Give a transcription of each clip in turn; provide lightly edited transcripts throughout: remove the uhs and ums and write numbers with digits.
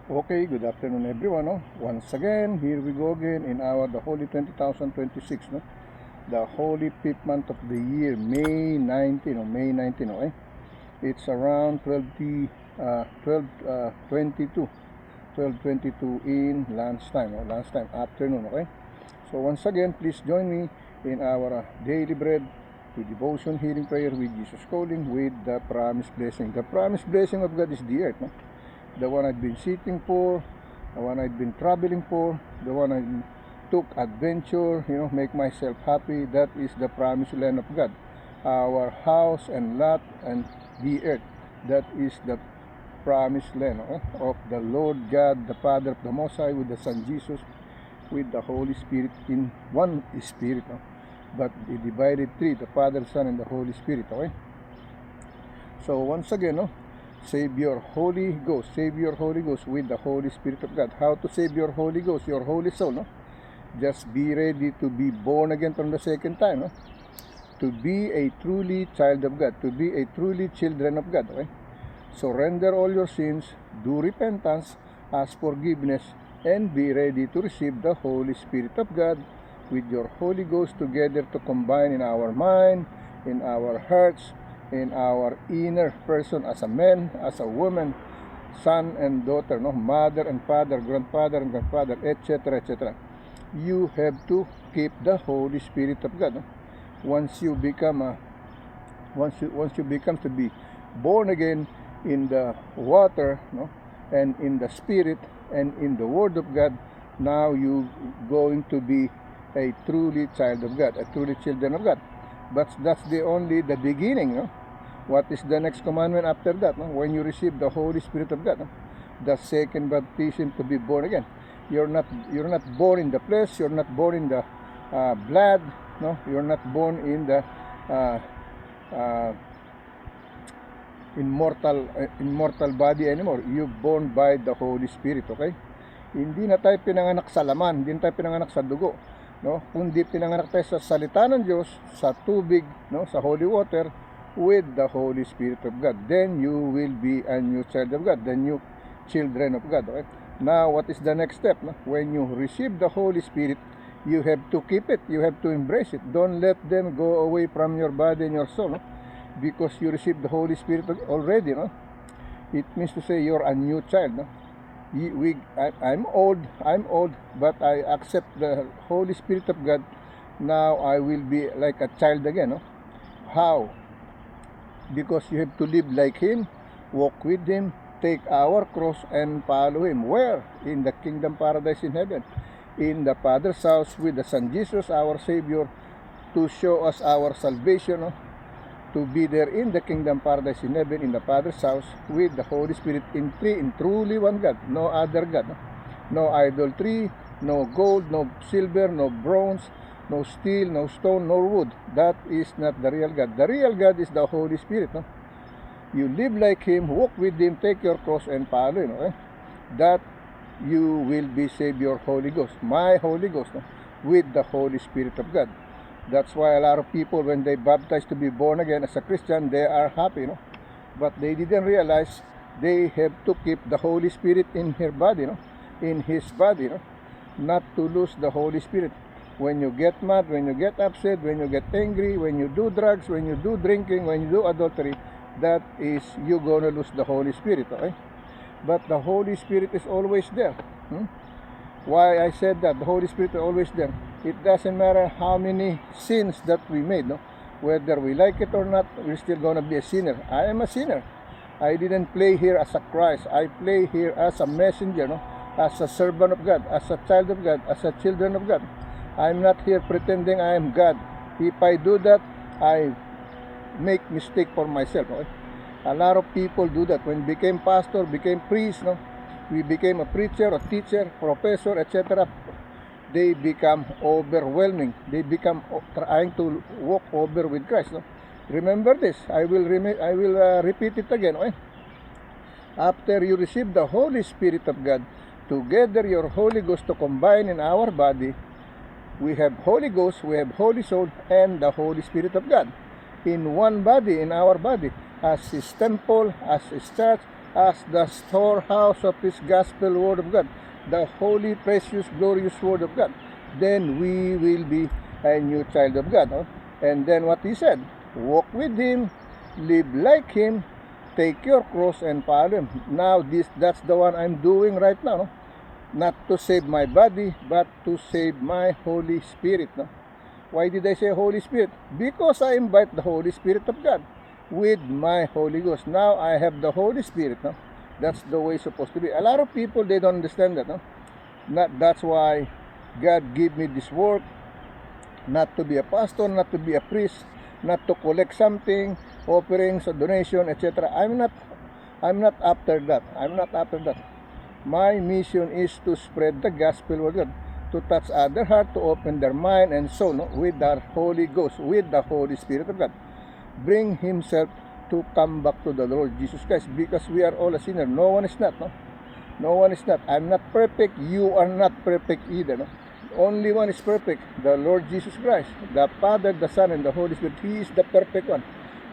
Okay, good afternoon everyone. No? Once again, here we go again in our the Holy 2026, no? The Holy 5th month of the year, May 19, no? May 19, okay? It's around 12:22 in lunchtime, no? Lunchtime, afternoon, okay? So once again, please join me in our daily bread with devotion, healing prayer with Jesus calling with the promised blessing. The promised blessing of God is the earth, no? The one I've been seeking for, the one I've been traveling for, the one I took adventure, make myself happy. That is the promised land of God. Our house and lot and the earth. That is the promised land of the Lord God, the Father of the Most High, with the Son Jesus, with the Holy Spirit in one Spirit. But he divided three, the Father, Son, and the Holy Spirit. Okay? So once again, save your Holy Ghost. Save your Holy Ghost with the Holy Spirit of God. How to save your Holy Ghost, your holy soul, no? Just be ready to be born again from the second time, no? To be a truly child of God, to be a truly children of God, okay? Surrender all your sins, do repentance, ask forgiveness, and be ready to receive the Holy Spirit of God with your Holy Ghost together to combine in our mind, in our hearts, in our inner person as a man, as a woman, son and daughter, no, mother and father, grandfather and grandfather, etc., etc. You have to keep the Holy Spirit of God. No? Once you become to be born again in the water, no, and in the Spirit and in the Word of God, now you going to be a truly child of God, a truly children of God. But that's the beginning, no? What is the next commandment after that? No? When you receive the Holy Spirit of God, no? The second baptism to be born again. You're not born in the flesh. You're not born in the blood. No, you're not born in the immortal body anymore. You're born by the Holy Spirit. Okay? Hindi na tayo pinanganak sa laman. Hindi na tayo pinanganak sa dugo. No, kundi pinanganak tayo sa salita ng Diyos, sa tubig, no, sa holy water, with the Holy Spirit of God. Then you will be a new child of God, the new children of God. Okay? Now, what is the next step? No? When you receive the Holy Spirit, you have to keep it. You have to embrace it. Don't let them go away from your body and your soul, no? Because you received the Holy Spirit already. No? It means to say you're a new child. No? I'm old, but I accept the Holy Spirit of God. Now I will be like a child again. No? How? Because you have to live like Him, walk with Him, take our cross and follow Him. Where? In the kingdom paradise in heaven. In the Father's house with the Son Jesus, our Savior, to show us our salvation. No? To be there in the kingdom paradise in heaven, in the Father's house, with the Holy Spirit in truly one God, no other God. No idolatry, no gold, no silver, no bronze, no steel, no stone, no wood. That is not the real God. The real God is the Holy Spirit. No? You live like Him, walk with Him, take your cross and follow Him. Okay? That you will be saved your Holy Ghost, my Holy Ghost, no? With the Holy Spirit of God. That's why a lot of people, when they baptize to be born again as a Christian, they are happy, no? But they didn't realize they have to keep the Holy Spirit in her body, no? In his body, no? Not to lose the Holy Spirit. When you get mad, when you get upset, when you get angry, when you do drugs, when you do drinking, when you do adultery, that is you gonna lose the Holy Spirit, okay? But the Holy Spirit is always there. Why I said that the Holy Spirit is always there. It doesn't matter how many sins that we made, no? Whether we like it or not, we're still gonna be a sinner. I am a sinner. I didn't play here as a Christ. I play here as a messenger, no? As a servant of God, as a child of God, as a children of God. I'm not here pretending I am God. If I do that, I make mistake for myself. Okay? A lot of people do that. When became pastor, became priest, no? We became a preacher, a teacher, professor, etc. They become overwhelming. They become trying to walk over with Christ. No? Remember this. I will repeat it again. Okay? After you receive the Holy Spirit of God, together your Holy Ghost to combine in our body, we have Holy Ghost, we have Holy Soul, and the Holy Spirit of God in one body, in our body, as His temple, as His church, as the storehouse of His gospel word of God, the holy, precious, glorious word of God, then we will be a new child of God. No? And then what He said, walk with Him, live like Him, take your cross and follow Him. Now that's the one I'm doing right now. No? Not to save my body, but to save my Holy Spirit. No? Why did I say Holy Spirit? Because I invite the Holy Spirit of God with my Holy Ghost. Now I have the Holy Spirit. No? That's the way it's supposed to be. A lot of people, they don't understand that. No? That's why God gave me this work, not to be a pastor, not to be a priest, not to collect something, offerings, a donation, etc. I'm not after that. I'm not after that. My mission is to spread the gospel of God, to touch other heart, to open their mind and soul, no, with the Holy Ghost, with the Holy Spirit of God. Bring Himself to come back to the Lord Jesus Christ, because we are all a sinner. No one is not. No? No one is not. I'm not perfect. You are not perfect either. No? Only one is perfect, the Lord Jesus Christ, the Father, the Son, and the Holy Spirit. He is the perfect one.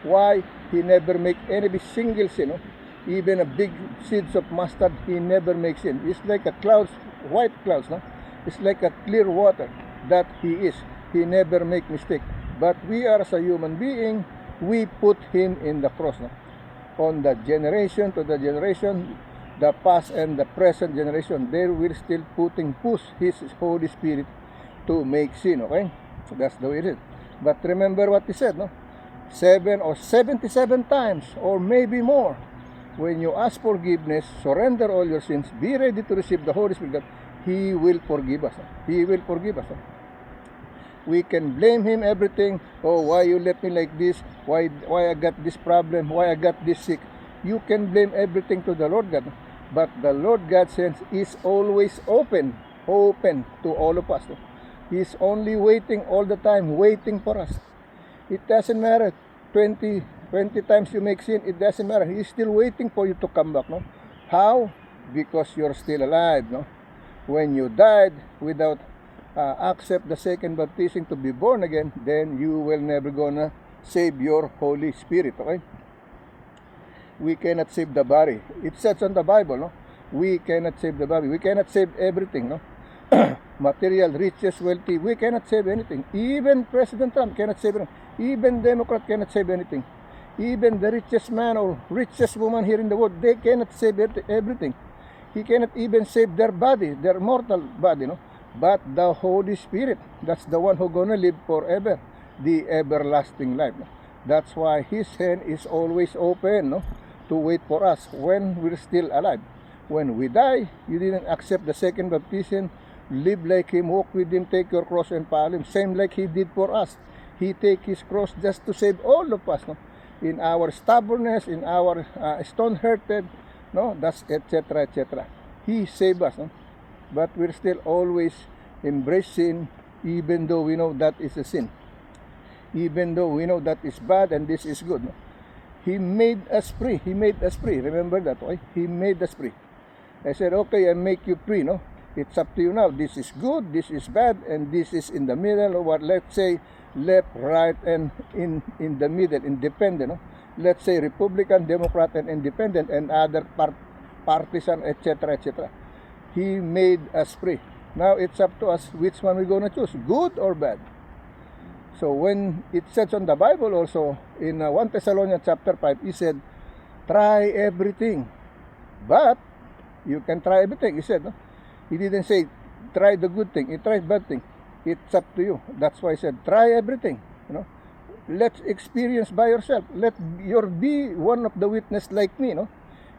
Why? He never make any single sin. No? Even a big seeds of mustard, He never makes sin. It's like a clouds, white clouds. No? It's like a clear water that He is. He never make mistake. But we are, as a human being, we put Him in the cross. No? On the generation to the generation, the past and the present generation, they will still push His Holy Spirit to make sin. Okay? So that's the way it is. But remember what He said, no? 7 or 77 times, or maybe more. When you ask forgiveness, surrender all your sins, be ready to receive the Holy Spirit, He will forgive us. He will forgive us. We can blame Him everything. Oh, why you left me like this? Why I got this problem? Why I got this sick? You can blame everything to the Lord God. But the Lord God is always open to all of us. He's only waiting all the time, waiting for us. It doesn't matter. 20 times you make sin, it doesn't matter. He's still waiting for you to come back. No? How? Because you're still alive. No? When you died without accept the second baptism to be born again, then you will never gonna save your Holy Spirit. Okay? We cannot save the body. It says on the Bible, no? We cannot save the body. We cannot save everything, no? Material, riches, wealthy, we cannot save anything. Even President Trump cannot save anything. Even Democrat cannot save anything. Even the richest man or richest woman here in the world, they cannot save everything. He cannot even save their body, their mortal body, no? But the Holy Spirit, that's the one who gonna live forever, the everlasting life. No? That's why His hand is always open, no? To wait for us when we're still alive. When we die, you didn't accept the second baptism, live like Him, walk with Him, take your cross and follow Him, same like He did for us. He take His cross just to save all of us, no? In our stubbornness, in our stone-hearted, no, that's etc. etc. He saved us, no? But we're still always embracing, even though we know that is a sin, even though we know that is bad and this is good. No? He made us free. He made us free. Remember that, okay? He made us free. I said, okay, I make you free, no? It's up to you now. This is good, this is bad, and this is in the middle, or what, let's say left, right, and in the middle, independent, no? Let's say Republican, Democrat, and independent, and other partisan, etc., etc. He made us free. Now it's up to us which one we're going to choose, good or bad. So when it says on the Bible also, in 1 Thessalonians chapter 5, He said, try everything. But you can try everything, He said. No? He didn't say, try the good thing, He tried bad thing. It's up to you. That's why He said, try everything. You know, let's experience by yourself. Let your be one of the witness like me. No?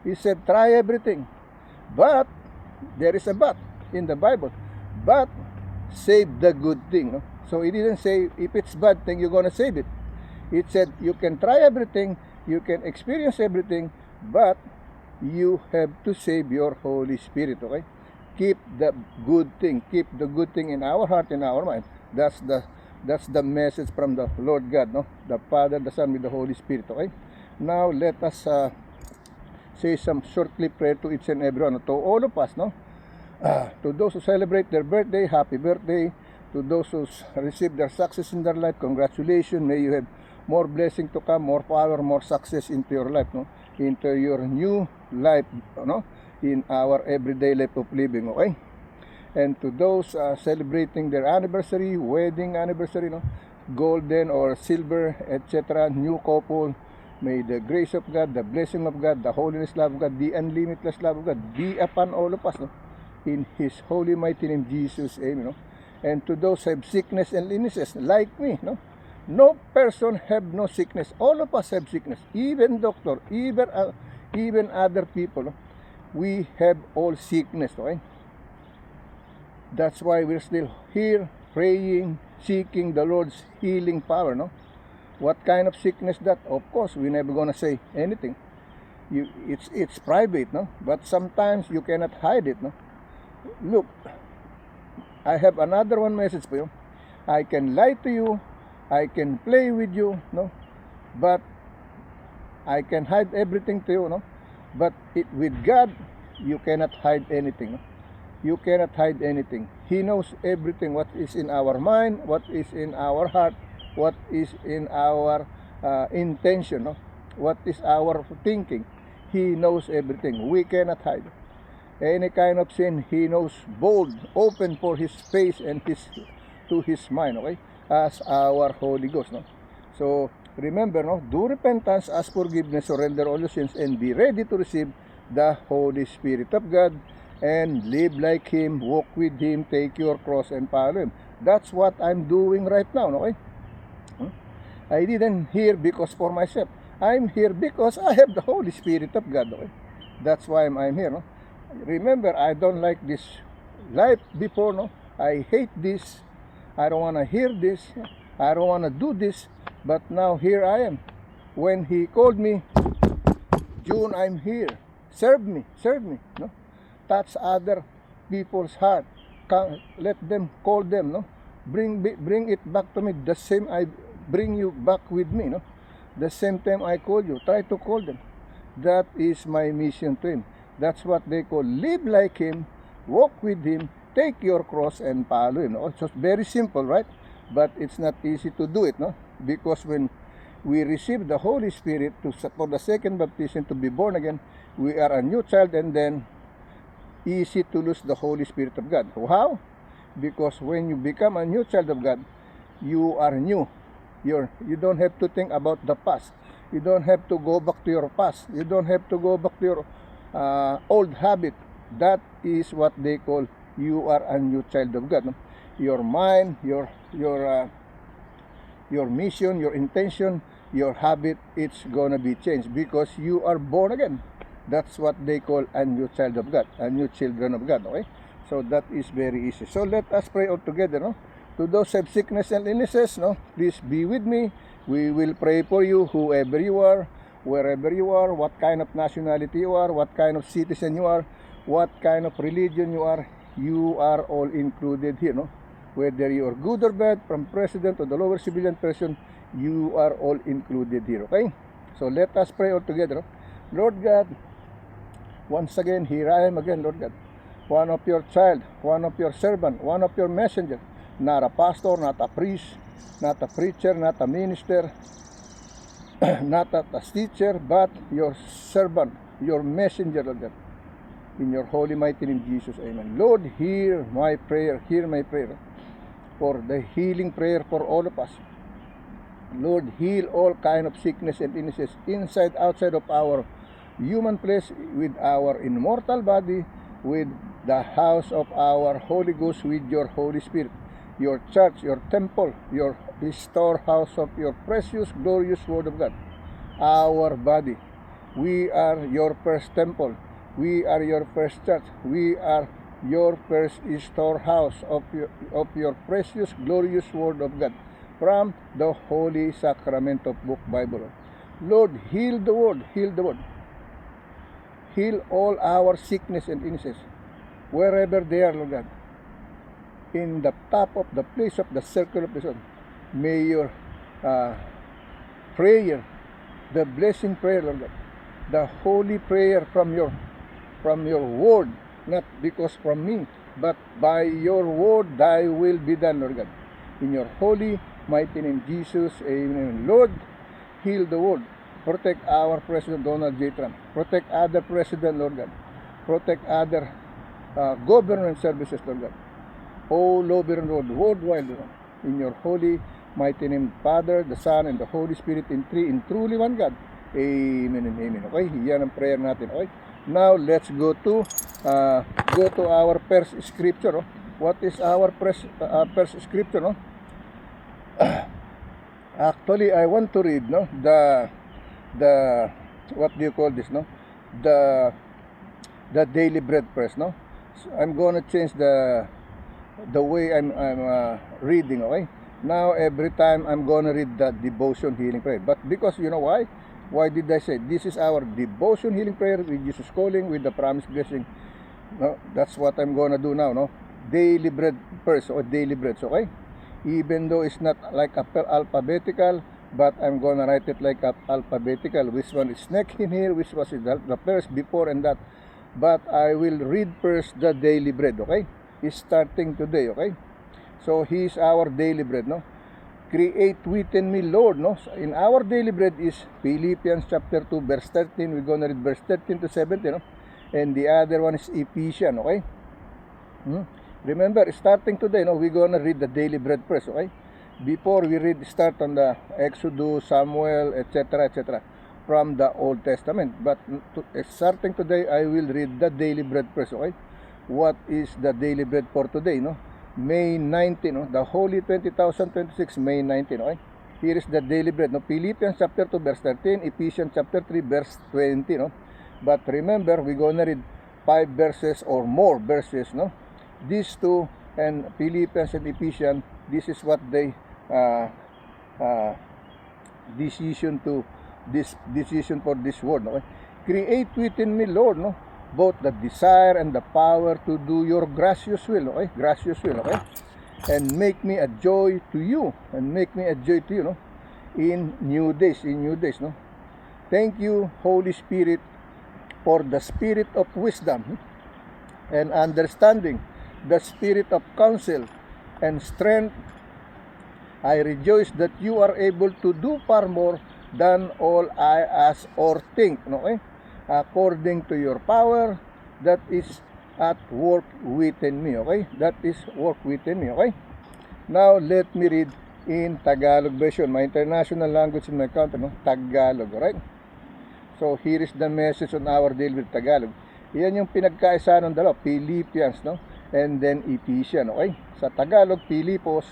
He said, try everything. But there is a but in the Bible. But save the good thing. No? So He didn't say, if it's bad thing, you're gonna save it. It said, you can try everything, you can experience everything, but you have to save your Holy Spirit. Okay? Keep the good thing. Keep the good thing in our heart, in our mind. That's the message from the Lord God, no? The Father, the Son, with the Holy Spirit. Okay? Now let us say some shortly prayer to each and everyone, to all of us, no? To those who celebrate their birthday, happy birthday. To those who receive their success in their life, congratulations. May you have more blessing to come, more power, more success into your life, no? Into your new life, in our everyday life of living, okay? And to those celebrating their anniversary, wedding anniversary, golden or silver, etc., new couple, may the grace of God, the blessing of God, the holiness love of God, the unlimited love of God be upon all of us, in His holy mighty name, Jesus, amen. And to those who have sickness and illnesses, like me, no person have no sickness. All of us have sickness, even doctor, even other people. We have all sickness, okay? That's why we're still here praying, seeking the Lord's healing power, What kind of sickness that? Of course, we're never gonna say anything. It's private, But sometimes you cannot hide it, Look, I have another one message for you. I can lie to you, I can play with you, But I can hide everything to you, But with God, you cannot hide anything, You cannot hide anything. He knows everything, what is in our mind, what is in our heart, what is in our intention, what is our thinking. He knows everything. We cannot hide any kind of sin. He knows bold, open for His face and to His mind, okay? As our Holy Ghost, So remember, do repentance, ask forgiveness, surrender all your sins, and be ready to receive the Holy Spirit of God, and live like Him, walk with Him, take your cross and follow Him. That's what I'm doing right now, okay? I didn't here because for myself. I'm here because I have the Holy Spirit of God, okay? That's why I'm here, Remember, I don't like this life before, I hate this. I don't want to hear this. I don't want to do this. But now here I am. When He called me, June, I'm here. Serve me, Touch other people's heart. Let them, call them, Bring it back to me. The same I bring you back with me, The same time I call you, try to call them. That is my mission to Him. That's what they call live like Him, walk with Him, take your cross and follow Him. It's just very simple, right? But it's not easy to do it, Because when we receive the Holy Spirit for the second baptism, to be born again, we are a new child, and then easy to lose the Holy Spirit of God. How? Because when you become a new child of God, you are new. You don't have to think about the past. You don't have to go back to your past. You don't have to go back to your old habit. That is what they call you are a new child of God. Your mind, your mission, your intention, your habit, it's gonna be changed because you are born again. That's what they call a new child of God, a new children of God, okay? So that is very easy. So let us pray all together, To those who have sickness and illnesses, please be with me. We will pray for you, whoever you are, wherever you are, what kind of nationality you are, what kind of citizen you are, what kind of religion you are all included here, Whether you are good or bad, from president to the lower civilian person, you are all included here, okay? So let us pray all together. Lord God, once again, here I am again, Lord God. One of your child, one of your servant, one of your messenger, not a pastor, not a priest, not a preacher, not a minister, not a teacher, but your servant, your messenger, Lord God. In your holy mighty name, Jesus, amen. Lord, hear my prayer, for the healing prayer for all of us. Lord, heal all kind of sickness and illnesses inside, outside of our human flesh, with our immortal body, with the house of our Holy Ghost, with your Holy Spirit, your church, your temple, your storehouse of your precious, glorious Word of God. Our body, we are your first temple. We are your first church. We are your first storehouse of your precious, glorious Word of God from the Holy Sacrament of Book Bible. Lord, heal the world, Heal all our sickness and illnesses, wherever they are, Lord God. In the top of the place of the circle of the sun, may your prayer, the blessing prayer, Lord God, the holy prayer from your word, not because from me, but by your word, thy will be done, Lord God. In your holy, mighty name, Jesus, amen. Lord, heal the world. Protect our President Donald J. Trump. Protect other President, Lord God. Protect other government services, Lord God. All over the world, worldwide, Lord. In your holy, mighty name, Father, the Son, and the Holy Spirit, in truly one God. Amen and amen. Okay? Yan ang prayer natin. Okay? Now, let's go to our first scripture. Oh. What is our first scripture? No? Actually, I want to read the what do you call this, no? The daily bread first, no? So I'm gonna change the way I'm reading. Okay, now every time I'm gonna read the devotion healing prayer, but because you know why did I say this is our devotion healing prayer with Jesus calling, with the promised blessing? No, that's what I'm gonna do now, no? Daily bread first, or daily bread. Okay, even though it's not like alphabetical, but I'm gonna write it like alphabetical. Which one is next in here, which was the first, before, and that. But I will read first the daily bread. Okay, it's starting today. Okay, so He's our daily bread, no? Create within me, Lord, no? So in our daily bread is Philippians chapter 2 verse 13. We're gonna read verse 13 to 17, no? And the other one is Ephesians. Okay, remember, starting today, no, we're gonna read the daily bread first. Okay, before we start on the Exodus, Samuel, etc., from the Old Testament. But starting today, I will read the daily bread first. Okay, what is the daily bread for today? No, May 19. No, the Holy 2026, May 19. Okay, here is the daily bread. No, Philippians chapter 2 verse 13, Ephesians chapter 3 verse 20. No, but remember, we're gonna read 5 verses or more verses. No, these two, and Philippians and Ephesians, this is what they decision for this word. Okay? Create within me, Lord, no, both the desire and the power to do your gracious will. Okay, gracious will. Okay, and make me a joy to you, no, in new days. No. Thank you, Holy Spirit, for the spirit of wisdom and understanding, the spirit of counsel and strength. I rejoice that you are able to do far more than all I ask or think, okay? According to your power that is at work within me, okay? That is work within me, okay? Now, let me read in Tagalog version, my international language in my country, no? Tagalog, right? So, here is the message on our daily with Tagalog. Yan yung pinagkaisa ng dalawa, Philippians, no? And then Ephesians, okay? Sa Tagalog, Pilipos,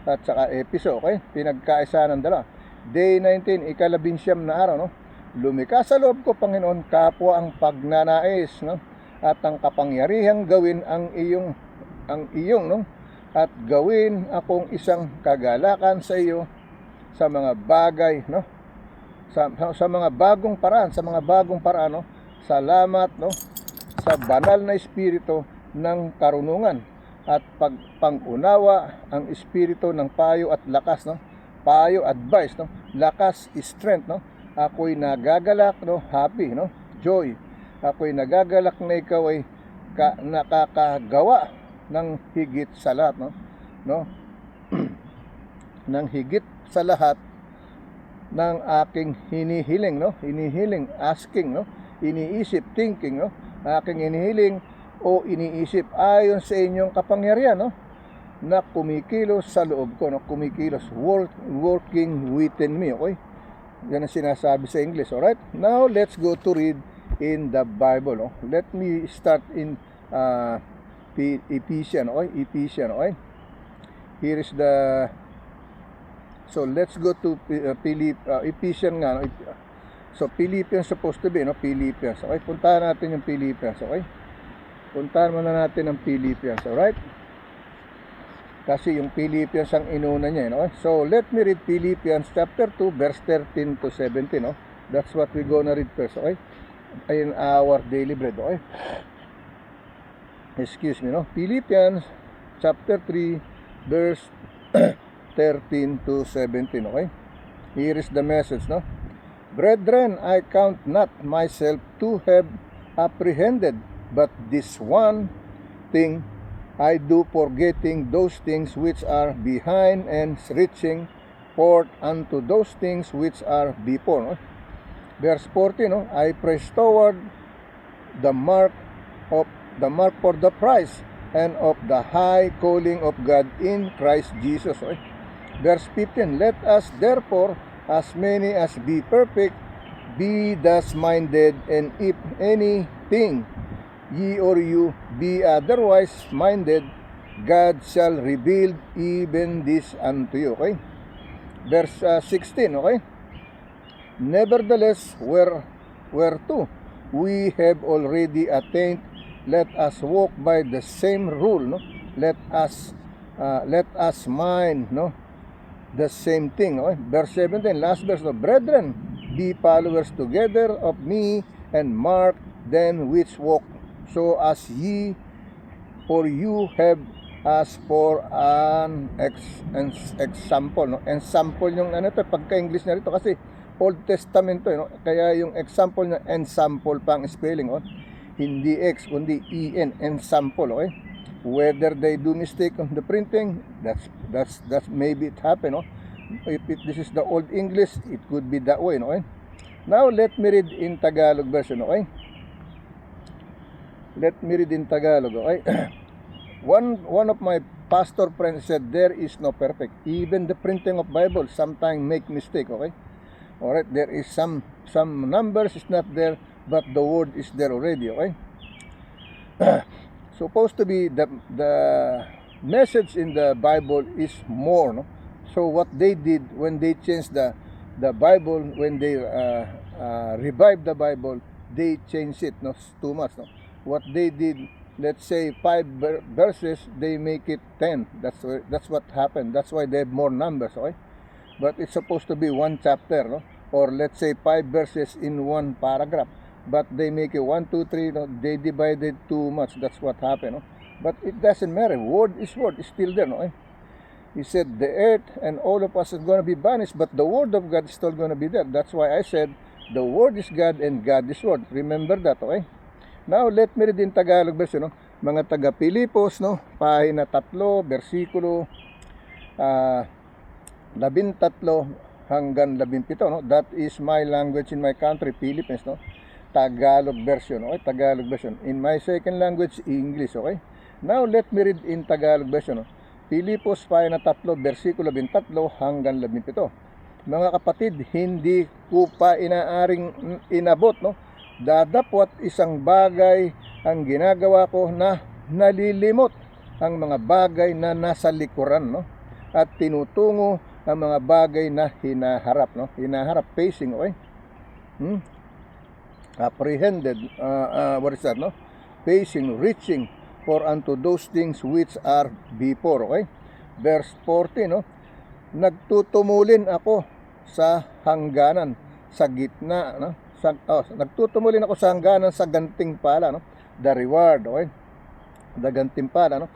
at saka Episo, okay? Pinagkaisa ng dalawa. Day 19, ika-19 na araw, no? Lumikha sa loob ko, Panginoon, kapwa ang pagnanais, no? At ang kapangyarihang gawin ang iyong, no? At gawin akong isang kagalakan sa iyo sa mga bagay, no? Sa mga bagong paraan, no? Salamat, no? Sa banal na espiritu ng karunungan at pag-pangunawa, ang espiritu ng payo at lakas, no? Payo, advice, no? Lakas, strength, no? Ako'y nagagalak, no? Happy, no? Joy. Ako'y nagagalak na ikaw ay nakakagawa ng higit sa lahat, no? Ng higit sa lahat ng aking hinihiling, no? Hinihiling, asking, no? Iniisip, thinking, no? Aking hinihiling o iniisip ayon sa inyong kapangyarihan, no? Na kumikilos sa loob ko, no? Kumikilos, working within me, okay? Yan ang sinasabi sa English, alright? Now, let's go to read in the Bible, no? Let me start in Ephesians, okay? Ephesians, okay? Here is the... So, let's go to Ephesians nga, no? So, Philippians supposed to be, no? Philippians, okay? Puntahan natin yung Philippians, okay? Puntahan muna natin ang Philippians, alright? Kasi yung Philippians ang inuna niya, no? So, let me read Philippians chapter 2, verse 13 to 17, no? That's what we're gonna read first, okay? In our daily bread, okay? Excuse me, no? Philippians chapter 3, verse 13 to 17, okay? Here is the message, no? Brethren, I count not myself to have apprehended, but this one thing I do, forgetting those things which are behind and reaching forth unto those things which are before. No? Verse 40, no? I press toward the mark for the prize and of the high calling of God in Christ Jesus. Okay? Verse 15, let us therefore, as many as be perfect, be thus minded, and if anything ye or you be otherwise minded, God shall reveal even this unto you. Okay? Verse 16, okay? Nevertheless, whereto we have already attained, let us walk by the same rule, no? Let us mind, no, the same thing. Okay? Verse 17, last verse, no? Brethren, be followers together of me, and mark them which walk so as ye, for you have as for an example, no? Example yung ano to, pagka-English na rito kasi Old Testament to, no? Kaya yung example na ensample pang spelling, oh. Hindi X kundi EN, ensample, okay? Whether they do mistake on the printing, that's maybe it happen, no? If this is the Old English, it could be that way, no? Okay? Now let me read in Tagalog version, okay? Let me read in Tagalog, okay? One of my pastor friends said there is no perfect. Even the printing of Bible sometimes make mistake, okay? Alright, there is some numbers is not there, but the word is there already, okay? Supposed to be the message in the Bible is more, no? So what they did when they changed the Bible, when they revived the Bible, they changed it, no, too much, no? What they did, let's say 5 verses, they make it 10. That's what happened. That's why they have more numbers, okay? But it's supposed to be one chapter, no? Or let's say 5 verses in one paragraph. But they make it 1, 2, 3, no? They divided too much. That's what happened, no? But it doesn't matter. Word is still there, no? He said the earth and all of us is going to be vanished, but the word of God is still going to be there. That's why I said the word is God and God is word. Remember that, okay? Now let me read in Tagalog version, no? Mga taga Pilipos, no? Pahina 3, versikulo 13 hanggang 17, no? That is my language in my country, Philippines, no? Tagalog version, okay? Tagalog version. In my second language, English, okay? Now let me read in Tagalog version, no? Pilipos pahina 3, versikulo 13 hanggang 17. Mga kapatid, hindi ko pa inaaring inabot, no? Dadapwat isang bagay ang ginagawa ko na nalilimot ang mga bagay na nasa likuran, no? At tinutungo ang mga bagay na hinaharap, no? Hinaharap, facing, okay? Apprehended, what is that, no? Facing, reaching for unto those things which are before, okay? Verse 40, no? Nagtutumulin ako sa hangganan, sa gitna, no? Nagtutumulin ako sa hangganan sa gantimpala, no? The reward, okay? The gantimpala, no?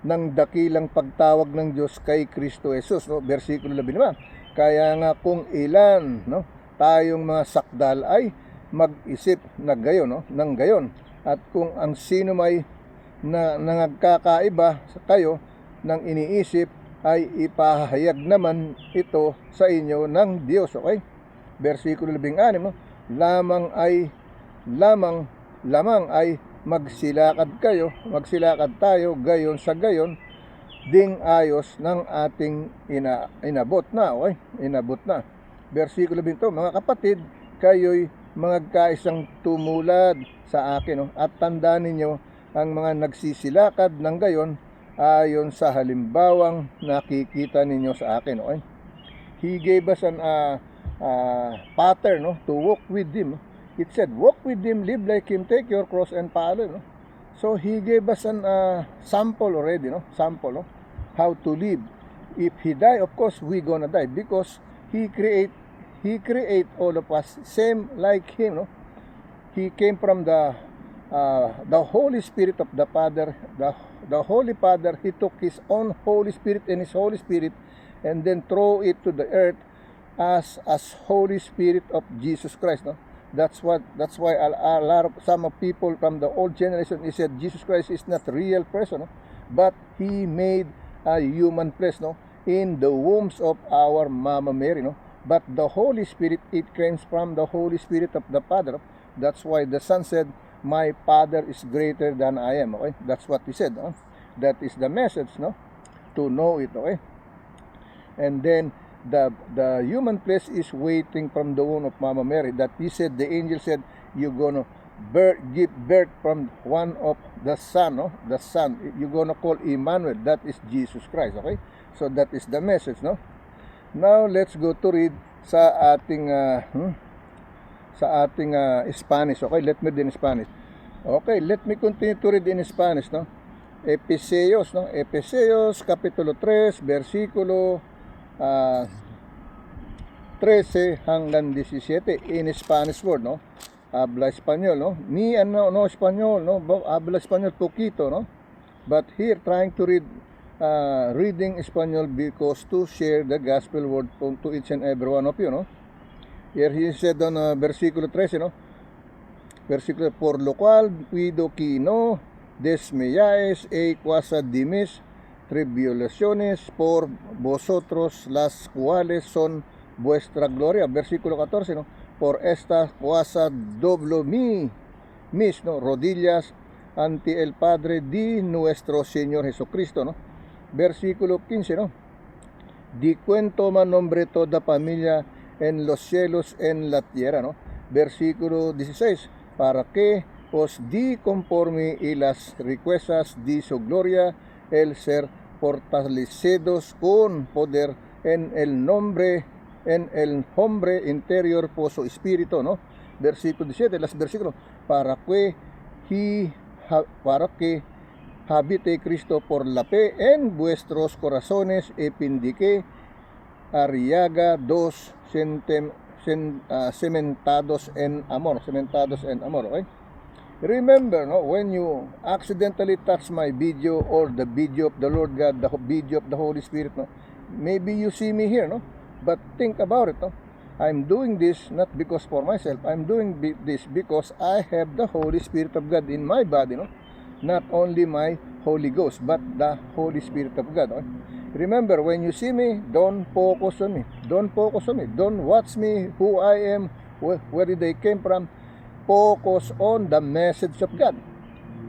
Ng dakilang pagtawag ng Diyos kay Kristo Jesus, no? Versikulo 15. Kaya nga kung ilan, no, tayong mga sakdal ay mag-isip na gayon, no, ng gayon, at kung ang sino may nagkakaiba sa kayo ng iniisip ay ipahayag naman ito sa inyo ng Diyos, okay? Versikulo 16, no? Lamang ay magsilakad tayo gayon sa gayon ding ayos ng ating inabot na, okay? Inabot na. Versikulo 20, mga kapatid, kayo'y magkaisang tumulad sa akin, no? At tandaan ninyo ang mga nagsisilakad ng gayon ayon sa halimbawang nakikita ninyo sa akin, okay? He gave us an pattern, no, to walk with him. It said, walk with him, live like him, take your cross and follow, no? So he gave us an sample already, no? Sample, no? How to live. If he die, of course we gonna die, because he create all of us same like him, no? He came from the Holy Spirit of the Father, the Holy Father. He took his own Holy Spirit and his Holy Spirit and then throw it to the earth as Holy Spirit of Jesus Christ, no? That's why a lot of some of people from the old generation is said Jesus Christ is not a real person, no? But he made a human flesh, no, in the wombs of our Mama Mary, no? but the Holy Spirit, it comes from the Holy Spirit of the Father. That's why the Son said, my Father is greater than I am. Okay, that's what he said. That is the message, no, to know it. Okay, and then the human flesh is waiting from the womb of Mama Mary. That he said, the angel said, you're gonna give birth from one of the Son, no, the Son. You're gonna call Emmanuel. That is Jesus Christ. Okay, so that is the message, no. Now let's go to read sa ating Spanish. Okay, let me read in Spanish. Okay, let me continue to read in Spanish, no. Efesios, no? Efesios capítulo 3, versículo 13 hanggang 17 in Spanish word, no? Habla español, no? Me and no español, no? Habla español poquito, no? But here trying to read reading Espanol because to share the gospel word to each and every one of you, no? Here he said on versículo 13, no? Versículo, por lo cual pido que no desmayáis cuasa dimis tribulaciones por vosotros, las cuales son vuestra gloria. Versículo 14, no? Por esta cuasa doblo mis, no, rodillas ante el Padre de nuestro Señor Jesucristo, no? Versículo 15, no? Di cuento man nombre toda familia en los cielos, en la tierra, no? Versículo 16, para que os di conforme y las riquezas de su gloria, el ser fortalecidos con poder en el hombre interior por su espíritu, ¿no? Versículo 17, las versículos, para que habite Cristo por la fe en vuestros corazones y pindique arriaga dos cementados en amor, okay? Remember, no, when you accidentally touch my video or the video of the Lord God, the video of the Holy Spirit, no, maybe you see me here, no, but think about it, no, I'm doing this not because for myself, I'm doing this because I have the Holy Spirit of God in my body, no, not only my Holy Ghost, but the Holy Spirit of God, okay? Remember, when you see me, don't focus on me, don't watch me, who I am, where did I came from. Focus on the message of God,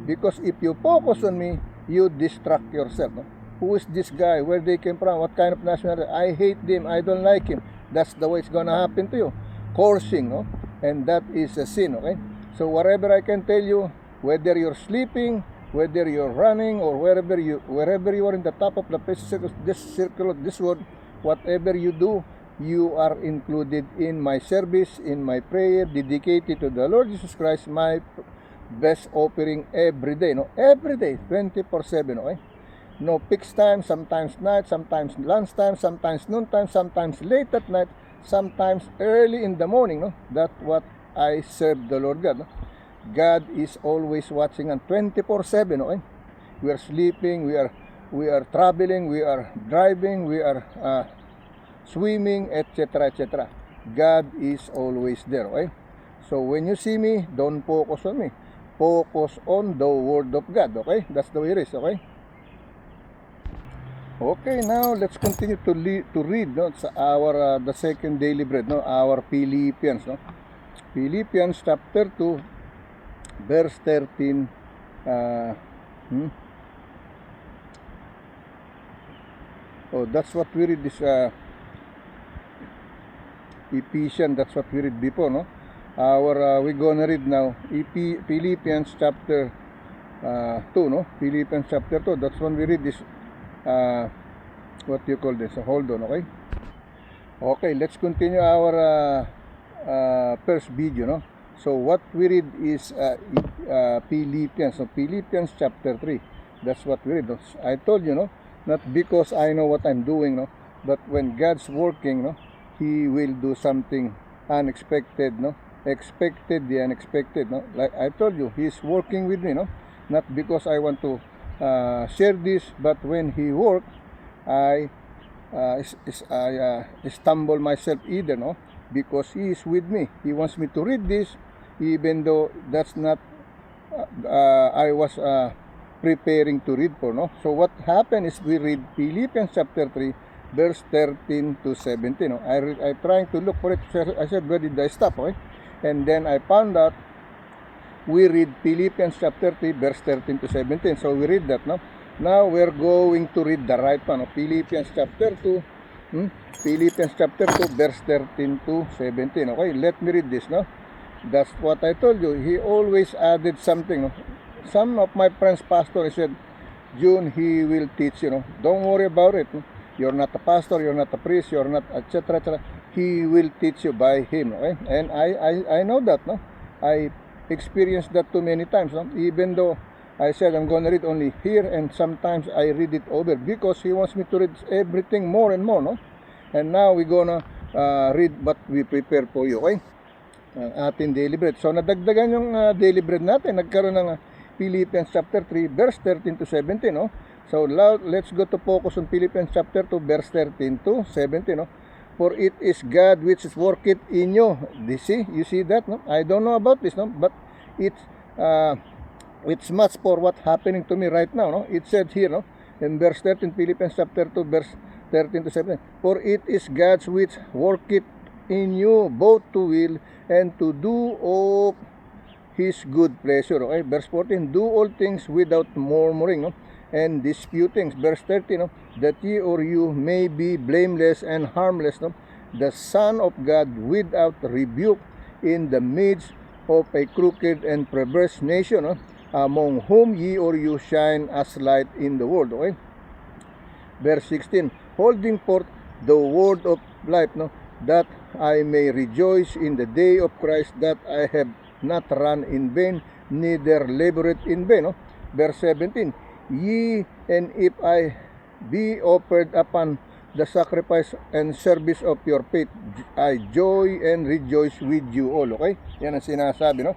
because if you focus on me, you distract yourself, no? Who is this guy, where they came from, what kind of nationality, I hate them, I don't like him. That's the way it's gonna happen to you, cursing, no? And that is a sin, okay? So whatever I can tell you, whether you're sleeping, whether you're running, or wherever you are in the top of the circle of this world, whatever you do, you are included in my service, in my prayer dedicated to the Lord Jesus Christ, my best offering every day, no? Every day, 24/7, okay? No fixed time, sometimes night, sometimes lunchtime, sometimes noontime, sometimes late at night, sometimes early in the morning, no? That's what I serve the Lord God, no? God is always watching and 24/7, okay? We are sleeping, we are traveling, we are driving, we are swimming, etc., etc. God is always there, okay? So when you see me, don't focus on me. Focus on the Word of God, okay? That's the way it is, okay? Okay, now let's continue to read, no, sa our the second daily bread, no, our Philippians, no? Philippians chapter 2, verse 13. Oh, that's what we read this Ephesians, that's what we read before, no? We're gonna read now Philippians chapter 2, no? Philippians chapter 2, that's when we read this what do you call this? Hold on, okay? Okay, let's continue our first video, no? So what we read is Philippians, so Philippians chapter 3. That's what we read. I told you, no? Not because I know what I'm doing, no? But when God's working, no? He will do something unexpected, no? Expected the unexpected, no? Like I told you, He's working with me, no? Not because I want to share this, but when He work, I stumble myself either, no? Because He is with me. He wants me to read this, even though that's not I was preparing to read for, no? So what happened is we read Philippians chapter 3, verse 13 to 17. No? I trying to look for it. I said, where did I stop? Okay? And then I found out we read Philippians chapter 3, verse 13 to 17. So we read that. No? Now we're going to read the right one. No? Philippians chapter 2, Philippians chapter 2, verse 13 to 17. Okay, let me read this. No? That's what I told you. He always added something. No? Some of my friends, pastor, I said, June, he will teach you. No? Don't worry about it. No? You're not a pastor, you're not a priest, you're not, etc., etc. He will teach you by him. Okay? And I know that. No? I experienced that too many times. No? Even though I said I'm going to read only here, and sometimes I read it over because he wants me to read everything more and more. No? And now we're gonna read what we prepare for you. Okay? Ang ating daily bread. So nadagdagan yung daily bread natin. Nagkaroon ng Philippians chapter 3 verse 13 to 17. No? So let's go to focus on Philippians chapter 2 verse 13 to 17. No? For it is God which is worketh in you. You see that? No? I don't know about this, no? But it's much for what happening to me right now. No? It said here, no? In verse 13, Philippians chapter 2 verse 13 to 17. For it is God's which worketh in you both to will and to do of his good pleasure. Okay? Verse 14, do all things without murmuring, no? And disputing. Verse 13, no? That ye or you may be blameless and harmless, no? The Son of God without rebuke in the midst of a crooked and perverse nation, no? Among whom ye or you shine as light in the world. Okay? Verse 16, holding forth the word of life, no? That I may rejoice in the day of Christ, that I have not run in vain, neither labored in vain. No? Verse 17, ye, and if I be offered upon the sacrifice and service of your faith, I joy and rejoice with you all. Okay? Yan ang sinasabi, no?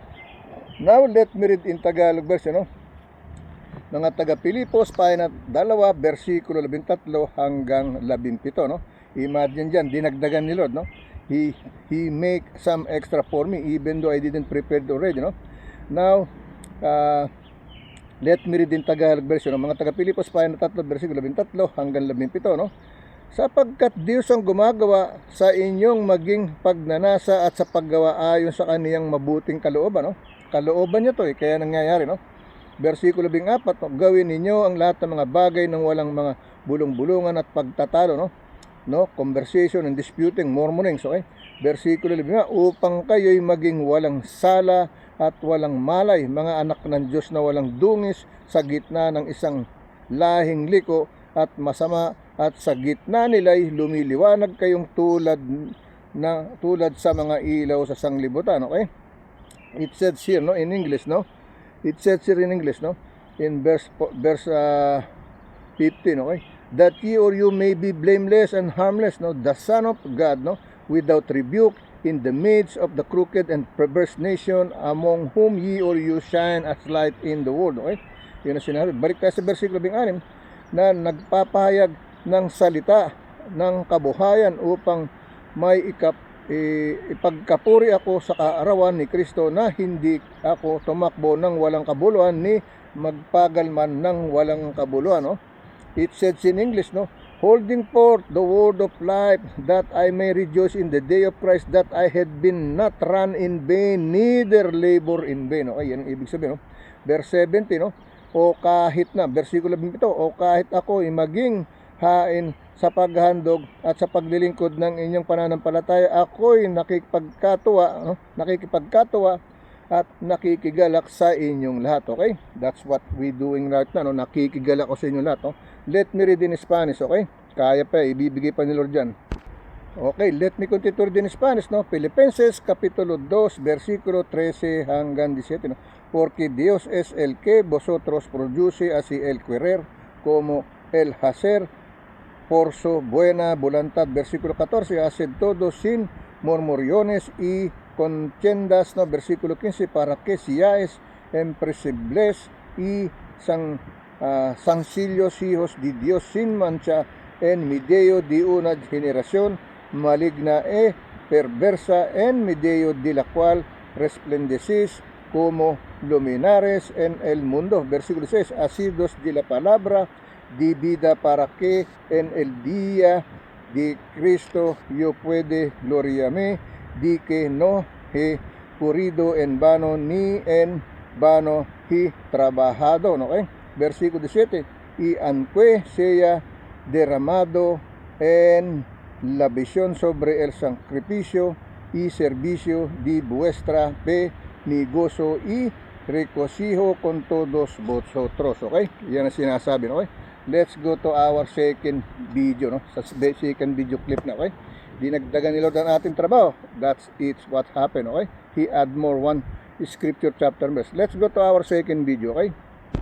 Now, let me read in Tagalog version, no? Mga taga-Pilipos, pahina 2, versikulo 13 hanggang 17, no? Imagine dyan, dinagdagan ni Lord, no? He make some extra for me, even though I didn't prepare it already, no? Now, let me read in Tagalog version, no? Mga taga-Pilipos, pahina 3, versikulo 13 hanggang 17, no? Sapagkat Diyos ang gumagawa sa inyong maging pagnanasa at sa paggawa ayon sa kaniyang mabuting kalooban, no? Kalooban niya to, kaya nangyayari, no? Versikulo 14, no? Gawin ninyo ang lahat ng mga bagay ng walang mga bulong-bulungan at pagtatalo, no? Conversation and disputing, murmuring. So, okay? Versikulo 15, upang kayo'y maging walang sala at walang malay, mga anak ng Diyos na walang dungis sa gitna ng isang lahing liko at masama, at sa gitna nila'y lumiliwanag kayong tulad sa mga ilaw sa sanglibutan. Okay? It says here, no, in English, no? It says here in English, no? In verse 15, okay? That ye or you may be blameless and harmless, no? The Son of God, no? Without rebuke in the midst of the crooked and perverse nation, among whom ye or you shine as light in the world. Okay? Yun ang sinabi. Balik tayo sa versikulo 16 na nagpapahayag ng salita ng kabuhayan upang may ipagkapuri ako sa kaarawan ni Kristo, na hindi ako tumakbo ng walang kabuluhan ni magpagalman ng walang kabuluhan. No? It says in English, no? Holding forth the word of life, that I may rejoice in the day of Christ, that I had been not run in vain, neither labor in vain. Okay, yan ang ibig sabihin. No? Verse 17, no? O kahit na, versikulo 17, o kahit ako ay maging hain sa paghandog at sa paglilingkod ng inyong pananampalataya, ako'y nakikipagkatuwa at nakikigalak sa inyong lahat. Okay? That's what we doing right now. No? Nakikigalak ko sa inyong lahat. No? Let me read in Spanish. Okay? Kaya pa, ibibigay pa ni Lord dyan. Okay, let me continue to read in Spanish. No? Filipenses capítulo 2, versikulo 13 hanggang 17. No? Porque Dios es el que vosotros produce así el querer como el hacer por su buena voluntad. Versículo 14, haced todo sin murmuriones y contiendas, no, versículo 15, para que seáis impresibles y sencillos hijos de Dios sin mancha en medio de una generación maligna e perversa, en medio de la cual resplandecéis como luminares en el mundo. Versículo 6, asidos de la palabra de vida, para que en el día di Cristo yo puede gloriarme, di que no he purido en vano ni en vano he trabajado, no? Okay? Versículo 17, y aunque sea derramado en la visión sobre el sacrificio y servicio de vuestra fe, mi gozo y regocijo con todos vosotros. Okay? Yan ang sinasabi, okay? Let's go to our second video, no? Sa second video clip na, okay? Dinagdagan ni Lord ang ating trabaho. That's what happened, okay? He add more one scripture chapter verse. Let's go to our second video, okay?